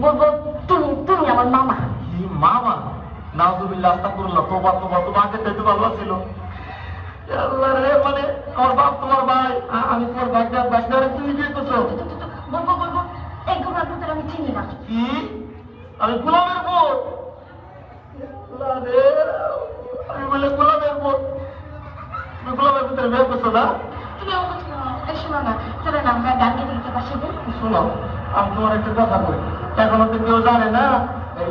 বলবো তুমি তুমি আমার মামা। কি মামা? নাউজুবিল্লাহ, আস্তাগফিরুল্লাহ, তোবা তোবা, তোমার আগে তো ভালো ছিল। আল্লাহ রে, মানে আমার বাপ তোমার ভাই, আমি তোমার বাগদারে তুমি কি করছো? বলবো বলবো এই গোলার ভিতরে আমি চিনি না। কি? আমি গোলামের বোন? আল্লাহ রে, আমি বলে গোলামের বোন? তুমি গোলামের ভিতরে বিয়ে করছো না? তুমি আমার কথা শোনো না, চলো না আমরা গান গেতে গেতে পাশে যাই। শোনো, আমি তোমার একটা কথা বলি, এখনো তো কেউ জানে না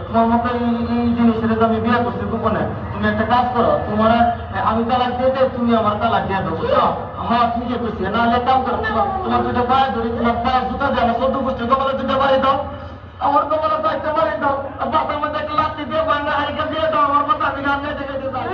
তোমার মতো এই জিনিসের আমি বিয়ে করছি গোপনে। তুমি একটা কাজ করো, তোমার আমি তালাক দিয়ে দেয়, তুমি আমার তালাক দিয়ে দেবো, বুঝছো? হ্যাঁ ঠিকই করছি, নাহলে কাম করো, তোমার দুটো পায়ে ধরি, তোমার পায়ে জুতা দেয় না, 14 গোষ্ঠীর কপালে দুটো বাড়ি দাও, আমার কপালে তো একটা বাড়ি দাও, বাসার মধ্যে একটা লাঠি দিয়ে বাংলা হারিকা দিয়ে দাও, আমার মতো আমি গান গাইতে গাইতে যাই।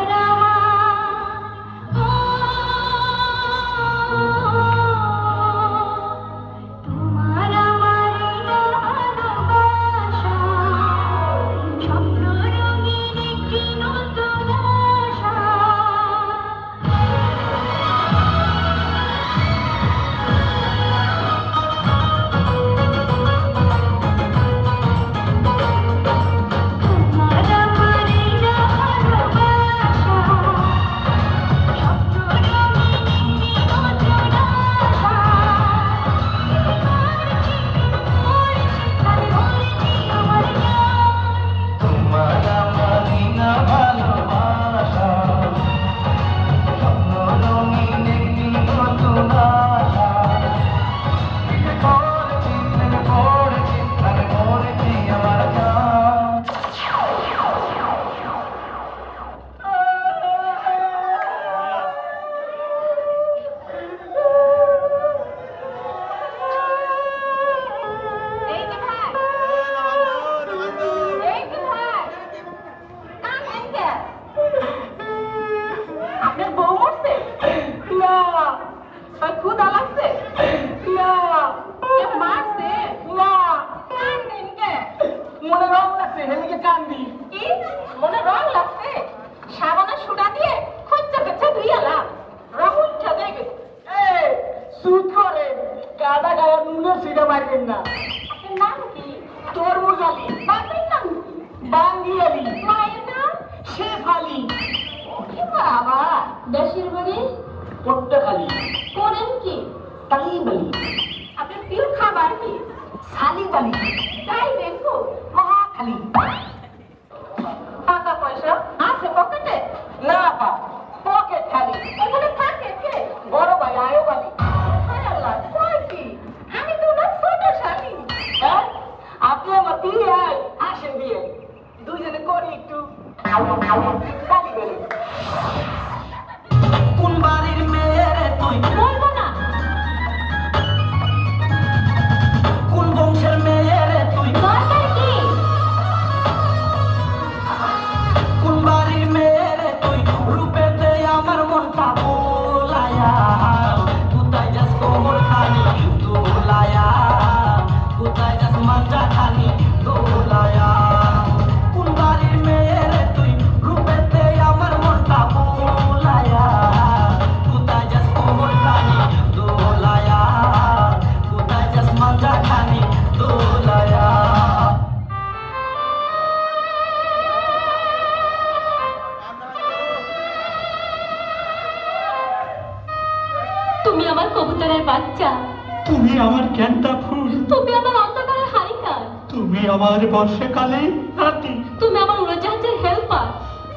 তুমি আমার কবুতরের বাচ্চা, তুমি আমার ক্যান্টা ফুল, তুমি আমার অন্ধকারের হারিকার, তুমি আমার বর্ষাকালে রাতি, তুমি আমার উড়োজাহাজের হেল্পার,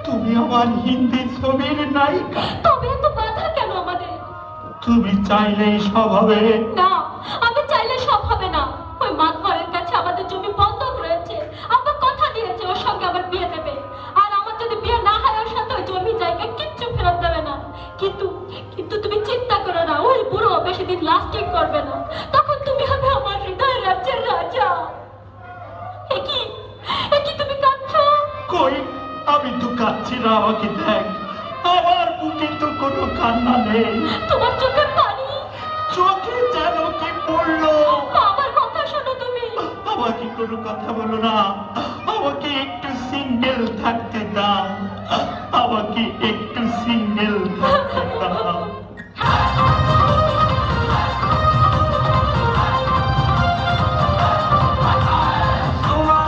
তুমি আমার হিন্দি ছবির নায়িকা। তবে এত বাধা কেন আমাদের? তুমি চাইলেই সব হবে না, আমি চাইলে সব হবে না। ওই মাতবরের কাছে আমাদের জমি বন্ধক রয়েছে, আব্বা কথা দিয়েছে ওর সঙ্গে আমার বিয়ে দেবে, আর আমার যদি বিয়ে না হয় ওর সাথে ওই জমি জায়গা কিচ্ছু ফেরত দেবে না। কিন্তু কিন্তু তুমি চিন্তা করো না, ওই বুড়ো বেশি দিন লাস্টিং করবে না, তখন তুমি হবে আমার হৃদয়ের রাজ্যের রাজা। একই তুমি কাঁদছো? কই, আমি তো কাঁদছি না, আমাকে দেখ, আমার বুকে তো কোনো কান্না নেই। তোমার চোখের পানি, চোখে যেন কি পড়লো। আমার কথা শোনো তুমি। আমাকে কোনো কথা বলো না, আমাকে একটু সিঙ্গেল থাকতে দাও, আমাকে একটু সিঙ্গেল থাকতে দাও। তোমার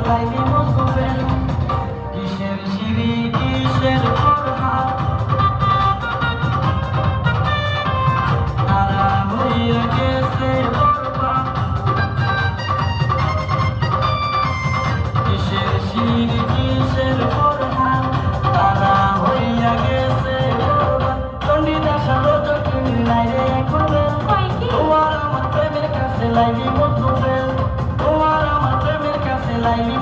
লাইলি মুসফেল কিসের সিঁড়ি কিসের ফরহাদ তারা হইয়া গেছে বরবাদ কিসের সিঁড়ি কিসের ফরহাদ তারা হইয়া গেছে বরবাদ চণ্ডীদাসা রোজকিনী নাই রে এখন কয় কি? তোমার আমার প্রেমের কাছে লাইলি মুসফেল তোমার আমার প্রেমের কাছে লাইলি